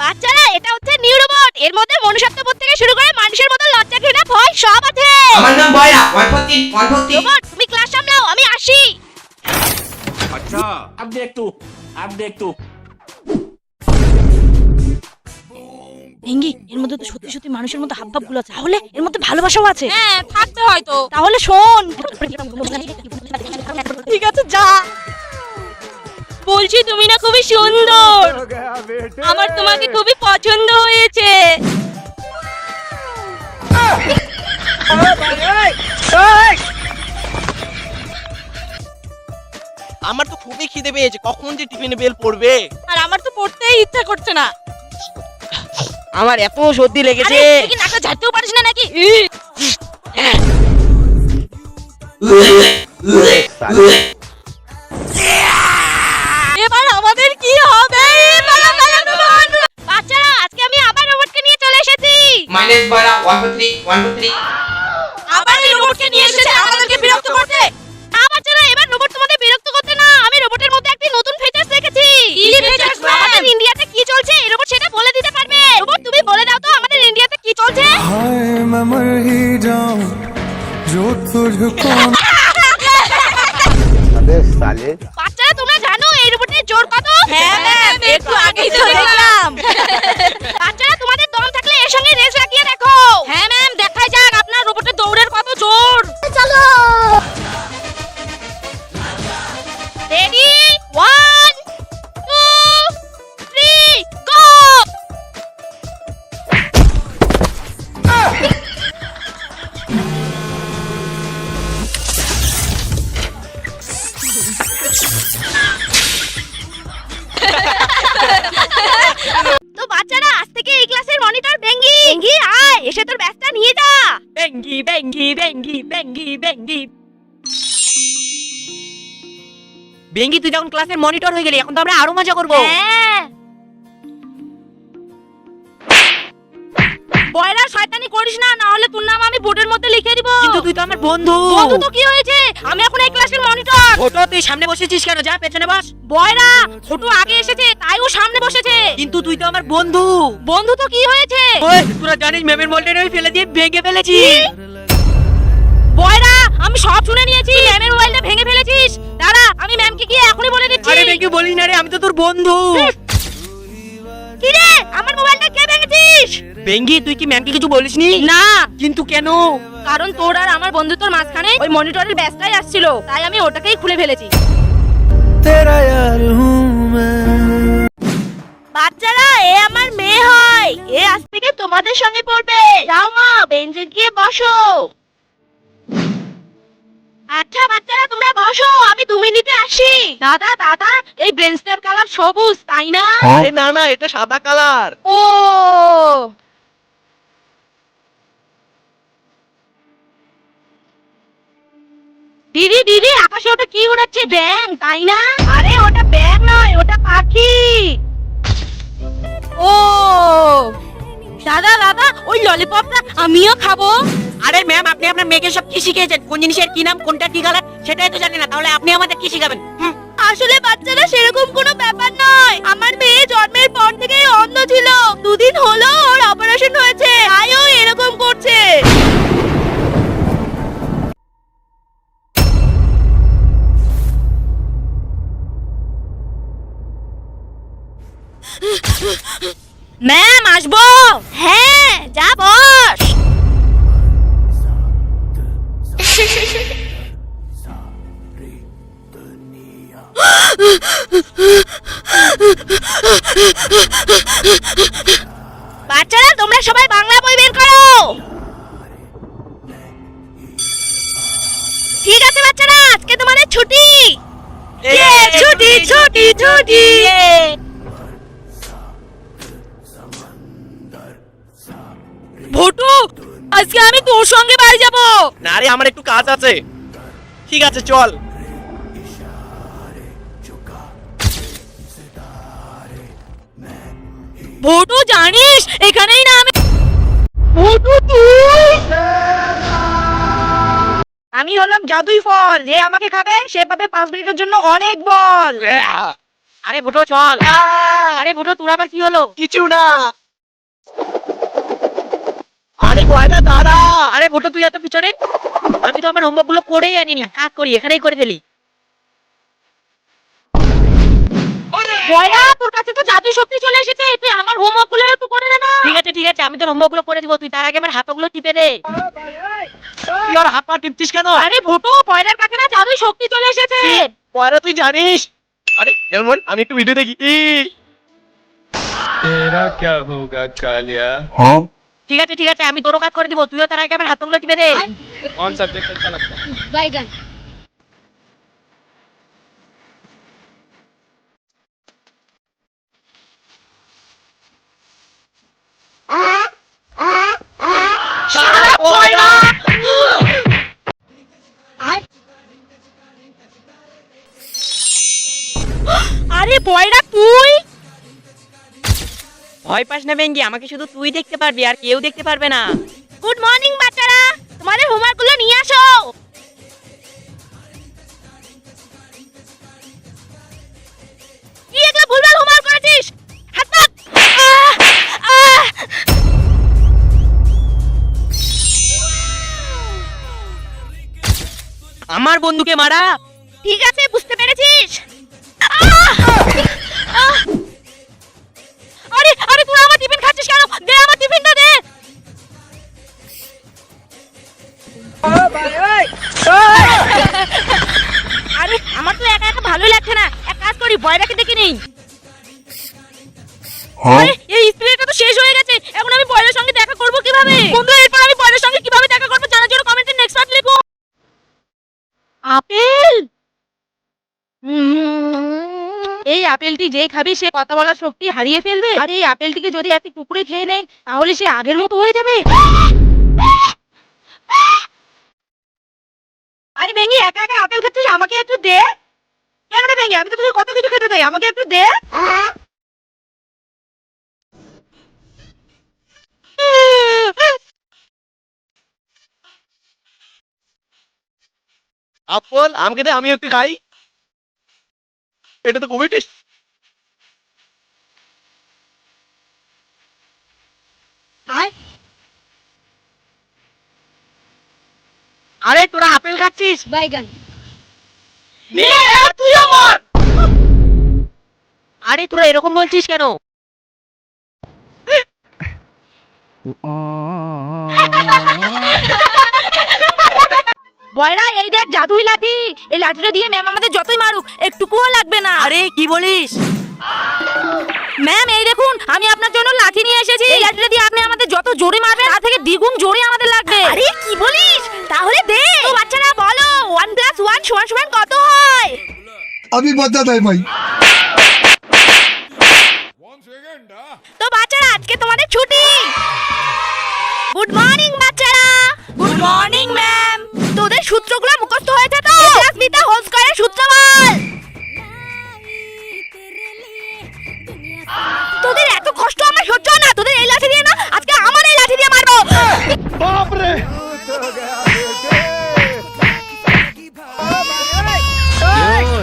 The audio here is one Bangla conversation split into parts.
বাচ্চারা এটা হচ্ছে নিউ রোবট। এর মধ্যে মনুষ্যত্ববোধ থেকে শুরু করে মানুষের মতো লজ্জা ঘৃণা ভয় সব আছে। আমার নাম বয়রা 143 রোবট তুমি ক্লাস সামলাও, আমি আসি। अच्छा अब देख तू ভেঙ্গি, এর মধ্যে তো সত্যি সত্যি মানুষের মতো হাবভাব গুলো আছে, তাহলে এর মধ্যে ভালোবাসাও আছে। হ্যাঁ থাকতে হয়তো। তাহলে শোন। ঠিক আছে যা। বলছি তুমি না খুবই সুন্দর, আমার তোমাকে খুবই পছন্দ হয়েছে। আমার তো খুবই খিদে পেয়েছে, কখন যে টিফিনে বেল পড়বে। আর আমার তো পড়তেই ইচ্ছা করছে না। আমার এত সর্দি লেগেছে। আরে তুই কি নাকটা ঝাড়তেও পারিস না নাকি? এবার আমাদের কি হবে? বাচ্চারা আজকে আমি আবার রোবটকে নিয়ে চলে এসেছি। মাইনাস বয়রা 143 আবার এই রোবটকে নিয়ে এসেছে আমাদেরকে বিরক্ত করতে। না বাচ্চারা, এবার রোবট তোমাদের বিরক্ত করতে না, আমি রোবটের মধ্যে একটি নতুন ফিচারস দেখেছি। কি features, ma'am? আমাদের ইন্ডিয়াতে কি চলছে এই রোবট সেটা বলে দিতে পারবে। রোবট তুমি বলে দাও তো আমাদের ইন্ডিয়াতে কি চলছে। हाय मैं मर ही जाऊं जो तुझको বাচ্চারা তোমরা জানো এই রোবটের জোর কত? হ্যাঁ ম্যাম, একটু আগেই তো দেখলাম। বাচ্চারা তোমাদের দম থাকলে এর সঙ্গে রেস লাগিয়ে দেখো। হ্যাঁ ম্যাম, দেখাই যাক আপনার রোবটের দৌড়ের কত জোর। চলো রেডি 1 2 3 গো। তো বাচ্চারা আজ থেকে এই ক্লাসের মনিটর বেঙ্গি। বেঙ্গি আয়, এসে তোর ব্যাগটা নিয়ে যা। বেঙ্গি বেঙ্গি বেঙ্গি বেঙ্গি বেঙ্গি। বেঙ্গি, তুই যখন ক্লাসের মনিটর হয়ে গেলি, এখন তো আমরা আরো মজা করব। হ্যাঁ বয়রা শয়তানি করিস না, না হলে তোর নাম আমি বোর্ডের মধ্যে লিখে দিব। কিন্তু তুই তো আমার বন্ধু। বন্ধু তো কি হয়েছে, আমি এখন এই ক্লাসের মনিটর। ছোট, তুই সামনে বসেছিস কেন? যা পেছনে বস। বয়রা ছোট আগে এসেছে তাই ও সামনে বসেছে। কিন্তু তুই তো আমার বন্ধু। বন্ধু তো কি হয়েছে? ওই তোরা জানিস ম্যামের মোবাইলটা আমি ফেলে দিয়ে ভেঙে ফেলেছি। বয়রা আমি সব শুনে নিয়েছি, ম্যামের মোবাইলটা ভেঙে ফেলেছিস। দাঁড়া আমি ম্যামকে গিয়ে এখনই বলে দিচ্ছি। আরে বেঙ্গি বলিস না রে, আমি তো তোর বন্ধু। কি রে, আমার মোবাইলটা কে ভেঙেছিস? বেঙ্গি, তুই কি ম্যামকে কিছু বলিসনি? না, কিন্তু কেন? কারণ তোর আর আমার বন্ধুত্বর মাঝখানে ওই মনিটরের ব্যাসটাই আসছিল, তাই আমি ওটাকেই খুলে ফেলেছি। तेरा यार हूँ मैं বাচ্চারা এ আমার মেয়ে হয়, এ আজ থেকে তোমাদের সঙ্গে পড়বে। যাও মা বেঞ্চে গিয়ে বসো। আচ্ছা বাচ্চারা তোমরা বসো, আমি 2 মিনিটে আসি। দাদা দাদা, এই ব্রেঞ্চটার কালার সবুজ তাই না? আরে না না, এটা সাদা কালার। ও দিদি দিদি, আকাশে ওটা কি উড়াচ্ছে? ব্যাঙ তাই না? আরে ওটা ব্যাগ নয়, ওটা পাখি। ও দাদা দাদা, ওই ললিপপটা আমিও খাবো। আরে ম্যাম, আপনি আপনার মেয়েকে সব কি শিখিয়েছেন? কোন জিনিসের কি নাম, কোনটা কি কালার সেটাই তো জানি না, তাহলে আপনি আমাদের কি শিখাবেন? আসলে বাচ্চারা সেরকম কোনো ব্যাপার নয়, আমার মেয়ে জন্মের পর থেকেই অন্ধ ছিল। 2 দিন হলো ওর অপারেশন হয়েছে, তাই ও এরকম করছে। ম্যাম আসবো? হ্যাঁ যা বস। বাচ্চারা তোমরা সবাই বাংলা বই বের করো। ঠিক আছে বাচ্চারা, আজকে তোমাদের ছুটি। ছুটি ছুটি ছুটি। ভোটু, আজকে আমি তোর সঙ্গে বাড়ি যাব। না রে, আমার একটু কাজ আছে। ঠিক আছে চল। ভোটু জানিস এখানেই না আমি। ভোটু তুই? আমি হলাম জাদুই ফল, যে আমাকে খাবে সে পাবে 5 মিনিটের জন্য অনেক বল। আরে ভুটো চল। আরে ভুটো তোর আবার কি হলো? কিছু না। আরে বয়রা দাঁড়া। আরে ভুটো তুই এত পিছনে? আমি তো আমার হোমওয়ার্ক গুলো করেই আনিনি, কাজ করি এখানেই করে ফেলি। বয়রা তোর কাছে তো জাদু শক্তি চলে এসেছে, তুই আমার হোমওয়ার্ক গুলো একটু করে দে না। ঠিক আছে আমি তোর হোমওয়ার্ক গুলো করে দিব, তুই তার আগে আমার হাতগুলো টিপে দে। তুই আর হাত পা টিপছিস কেন? আরে ভুটো, বয়রার কাছে না জাদু শক্তি চলে এসেছে। বয়রা তুই জানিস? আরে যেমন আমি একটু ভিডিও দেখি। तेरा क्या होगा कालिया? ঠিক আছে আমি তোরও কাজ করে দিব, তুইও তার আগে আমার হাতগুলো টিপে দে। कौन सब्जेक्ट अच्छा लगता है? বাইগান। আরে বয়রা তুই? ভয় পাস না বেঙ্গি, আমাকে শুধু তুই দেখতে পারবি, আর কেউ দেখতে পারবে না। গুড মর্নিং বাচ্চারা, তোমাদের হোমওয়ার্ক গুলো নিয়ে আসো। কি এগুলো ভুলভাল হোমওয়ার্ক করেছিস? হাত পা। আমার বন্ধুকে মারা। ঠিক আছে, বুঝতে পেরেছিস? আরে আরে তুই আমার টিফিন খাচ্ছিস কেন? দে আমার টিফিনটা দে। আরে আমার তো একা একা ভালোই লাগছে না, এক কাজ করি বয়রাকে ডেকে নেই। আরে এই স্প্রেটা তো শেষ হয়ে গেছে, এখন আমি বয়রার সঙ্গে দেখা করব কিভাবে? বন্ধুরা এরপর আমি বয়রার সঙ্গে কিভাবে দেখা করব জানার জন্য কমেন্টে নেক্সট পার্ট লিখো। আপেল। এই আপেলটি যে খাবে সে কথা বলার শক্তি হারিয়ে ফেলবে, আর এই আপেলটিকে যদি একটি কুকুরে খেয়ে নেয় তাহলে সে আগের মতো হয়ে যাবে। আরে বেঙ্গি, একা একা আপেল খাচ্ছিস, আমাকে একটু দে। কেন রে বেঙ্গি, আমি তো তোকে কত কিছু খেতে দেই, আমাকে একটু দে। আপেল আমাকে দে, আমি একটু খাই। এটা তো খুবই টেস্ট। আরে তোরা আপেল খাচ্ছিস? বাইগান। তুই আমার। আরে তোরা এরকম বলছিস কেন? বয়রা এই দেখ জাদুই লাঠি, এই লাঠিটা দিয়ে ম্যাম আমাদের যতই মারুক একটুকুও লাগবে না। আরে কি বলিস? ম্যাম এই দেখুন, আমি আপনার জন্য লাঠি নিয়ে এসেছি। এই লাঠিটা দিয়ে আপনি আমাদের যত জোরে মারবেন তার থেকে দ্বিগুণ জোরে আমাদের লাগবে। আরে কি বলিস? তাহলে দে। তো বাচ্চারা বলো 1 + 1 = কত হয়? अभी बता है भाई। তো বাচ্চারা আজকে তোমাদের ছুটি। গুড মর্নিং বাচ্চারা। Good morning ma'am. তোদের সূত্রগুলো মুখস্থ হয়েছে তো? a + b তা হোল স্কয়ারের সূত্র বল। তোদের এত কষ্ট আমার সহ্য হয় না, তোদের এই লাঠি দিয়ে না, আজকে আমার এই লাঠি দিয়ে মারবো। बाप रे।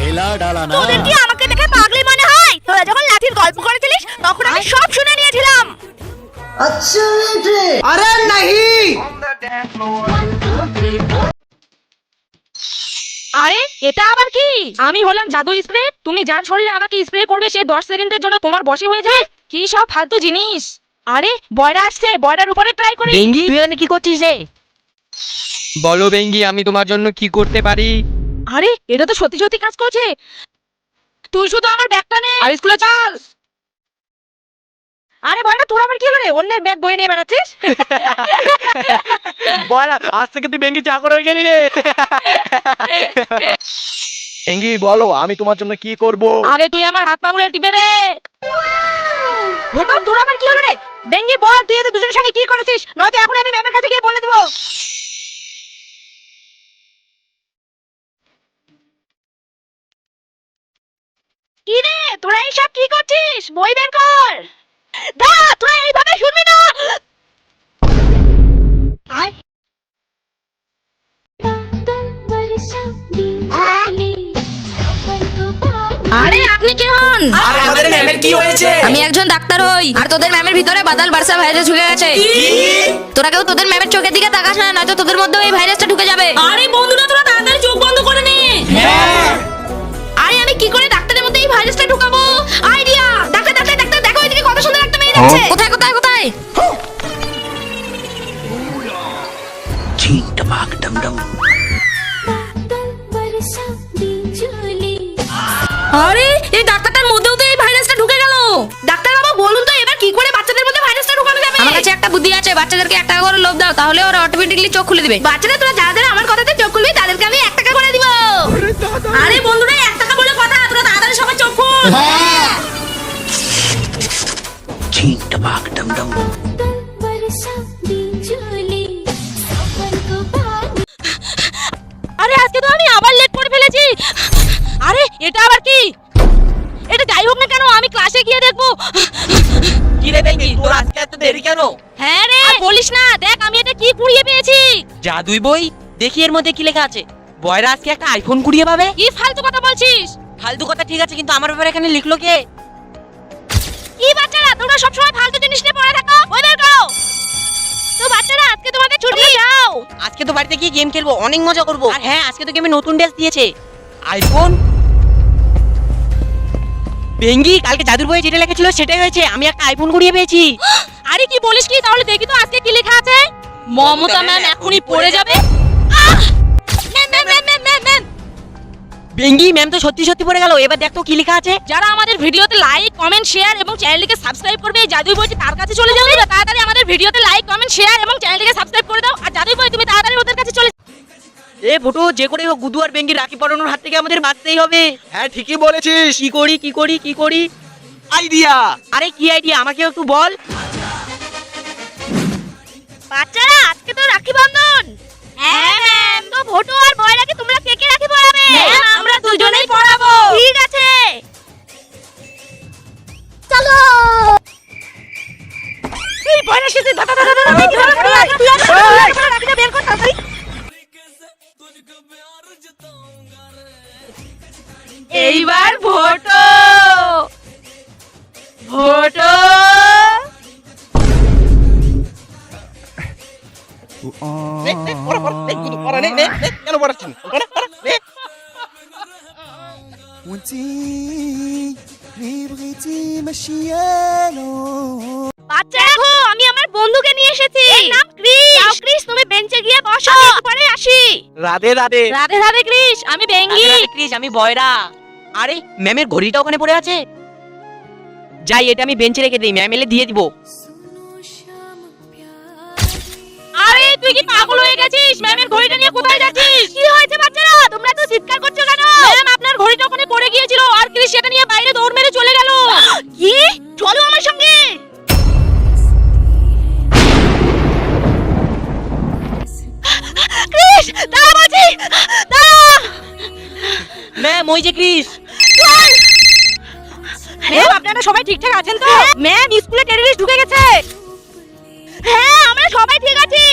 हिला डाला ना। তোদের কি আমাকে দেখে পাগলি মনে হয়? তোরা যখন লাঠির গল্প করেছিলিস তখন আমি সব শুনে নিয়েছিলাম। अरे नहीं। আরে এটা আবার কি? আমি হলাম জাদু স্প্রে, তুমি যার শরীরে আমাকে স্প্রে করবে সে 10 সেকেন্ডের জন্য তোমার বশে হয়ে যাবে। কি সব ফালতু জিনিস। আরে বয়রা আসছে, বয়রার উপরে ট্রাই করি। বেঙ্গি তুই এখানে কি করছিস রে? বলো বেঙ্গি, আমি তোমার জন্য কি করতে পারি? আরে এটা তো সত্যি সত্যি কাজ করছে। তুই শুধু আমার ব্যাগটা নে আর স্কুলে চল। আরে বয়রা তোর আবার কি হলো রে? অন্যের ব্যাগ বয়ে নিয়ে বেড়াচ্ছিস? বয়রা আজ থেকে তুই বেঙ্গি চাকর হয়ে গেলি রে। বেঙ্গি বলো আমি তোমার জন্য কি করব? আরে তুই আমার হাত পা গুলো টিপে দে। ভোটন তোর আবার কি হলো রে? বেঙ্গি বল তুই এদের দুজনের সঙ্গে কি করেছিস? নয়তো এখন আমি ম্যামের কাছে গিয়ে বলে দেবো। কি রে তোরা এইসব কি করছিস? বই বের কর। দা তোরা এইভাবে শুনবি না। আরে আপনি কে হন? আরে আমাদের ম্যামের কি হয়েছে? আমি একজন ডাক্তার হই আর তোদের ম্যামের ভিতরে বাদাল বার্সা ভাইরাস ঢুকে গেছে। তোরা কেউ তোদের ম্যামের চোখের দিকে তাকাস না, নয়তো তোদের মধ্যেও এই ভাইরাসটা ঢুকে যাবে। আরে বন্ধুরা তোরা তাড়াতাড়ি চোখ বন্ধ করে নে। আরে আমি কি করে ডাক্তারের মধ্যে এই ভাইরাসটা ঢুকাবো? আইডিয়া! ডাক্তার ডাক্তার ডাক্তার দেখো এদিকে কত সুন্দর একটা মেয়ে যাচ্ছে। কোথায় কোথায় কোথায়? আরে এই ডাক্তারটার মধ্যেও তো এই ভাইরাসটা ঢুকে গেল। ডাক্তার বাবু বলুন তো এবার কি করে বাচ্চাদের মধ্যে ভাইরাসটা ঢুকানো যাবে? আমার কাছে একটা বুদ্ধি আছে, বাচ্চাদেরকে 1 টাকা করে লোভ দাও, তাহলে ওরা অটোমেটিক্যালি চোখ খুলে দিবে। বাচ্চারা তোরা যারা যারা আমার কথাতে চোখ খুলবি তাদেরকে আমি 1 টাকা করে দিব। আরে বন্ধুরা 1 টাকা বলে কথা, তোরা তাড়াতাড়ি সবাই চোখ খুল। আরে আজকে তো আমি আবার লেট করে ফেলেছি। আরে এটা আবার কি? এটা যাই হোক না কেন, আমি ক্লাসে গিয়ে দেখবো। কি রে বেঙ্গি, তোর আজকে এত দেরি কেন? হ্যাঁ রে, আর বলিস না, দেখ আমি এটা কি কুড়িয়ে পেয়েছি। জাদুই বই? দেখি এর মধ্যে কি লেখা আছে। বয়রা আজকে একটা আইফোন কুড়িয়ে পাবে? কি ফালতু কথা বলছিস? ফালতু কথা ঠিক আছে, কিন্তু আমার ব্যাপারে এখানে লিখলো কে? কি বাচ্চারা, তোমরা সব সময় ফালতু জিনিস নিয়ে পড়ে থাকো। ওই বের করো। তো বাচ্চারা আজকে তোমাদের ছুটি, যাও। আজকে তো বাড়িতে গিয়ে গেম খেলবো, অনেক মজা করবো। আর হ্যাঁ, আজকে তো গেমে নতুন ড্রেস দিয়েছে, আইফোন। বেঙ্গি, কালকে জাদুর বইয়ে যেটা লেখা ছিল সেটাই হয়েছে, আমি একটা আইফোন কুড়িয়ে পেয়েছি। আরে কি বলিস কি? তাহলে দেখি তো আজকে কি লেখা আছে। মমতা ম্যাম এখনই পড়ে যাবে। ম্যাম বেঙ্গি, ম্যাম তো সত্যি সত্যি পড়ে গেল। এবার দেখ তো কি লেখা আছে। যারা আমাদের ভিডিওতে লাইক কমেন্ট শেয়ার এবং চ্যানেলটিকে সাবস্ক্রাইব করবে, এই জাদুই বইটি তার কাছে চলে যাবে। তাড়াতাড়ি আমাদের ভিডিওতে লাইক কমেন্ট শেয়ার এবং চ্যানেলটিকে সাবস্ক্রাইব করে দাও। আর জাদুই বই তুমি তাড়াতাড়ি ওদের কাছে চলে। এ ফুটো, যে করে হোক গুদু আর বেঙ্গি রাখি পড়ানোর হাত থেকে আমাদের বাঁচতেই হবে। হ্যাঁ ঠিকই বলেছিস। কি করি কি করি কি করি? আইডিয়া। আরে কি আইডিয়া, আমাকে একটু বল। বাচ্চারা আজকে তো রাখি বন্ধন। হ্যাঁ ম্যাম, তো ভোটু আর বয়রাকে তোমরা কে কে রাখি পরাবে? ম্যাম, আমরা দুজনেই পড়াবো। ঠিক আছে, চলো। এই বয়রা সাথে দাদা দাদা দাদা রাখিটা বের কর তাড়াতাড়ি। এইবার ভোটো ভোটো। নে, নে, পড়া, পড়া, নে, গুদু, পড়া, নে, নে, নে, কেন পড়াচ্ছেন? পড়া, পড়া, নে। বাচ্চা দেখো, আমি আমার বন্ধুকে নিয়ে এসেছি। এর নাম ক্রিস। যাও ক্রিস, তুমি বেঞ্চে গিয়ে বসো, আমি একটু পরে আসি। রাধে রাধে। রাধে রাধে ক্রিস, আমি বেঙ্গি। ক্রিস, আমি বয়রা। আরে ম্যামের ঘড়িটা ওখানে পড়ে আছে। যাই, এটা আমি বেঞ্চে রেখে দিই, ম্যাম এলে দিয়ে দিব। আরে তুই কি পাগল হয়ে গেছিস? ম্যামের ঘড়িটা নিয়ে কোথায় যাচ্ছিস? কি হয়েছে বাচ্চারা, তোমরা তো চিৎকার করছো কেন? ম্যাম, আপনার ঘড়িটা ওখানে পড়ে গিয়েছিল আর ক্রিস সেটা নিয়ে বাইরে দৌড় মেরে চলে গেল। কি? চলো আমার সঙ্গে। ক্রিস, দাঁড়া বলছি, দাঁড়া। ম্যাম, ওই যে ক্রিস। ম্যাম, আপনারা সবাই ঠিকঠাক আছেন তো? ম্যাম, স্কুলে টেররিস্ট ঢুকে গেছে। হ্যাঁ, আমরা সবাই ঠিক আছি,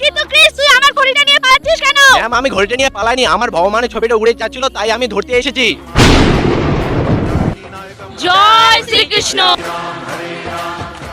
কিন্তু ক্রিস তুই আমার ঘড়িটা নিয়ে পালাচ্ছিস কেন? ম্যাম, আমি ঘড়িটা নিয়ে পালাইনি, আমার ভগবানের ছবিটা উড়ে যাচ্ছিল তাই আমি ধরতে এসেছি। জয় শ্রীকৃষ্ণ।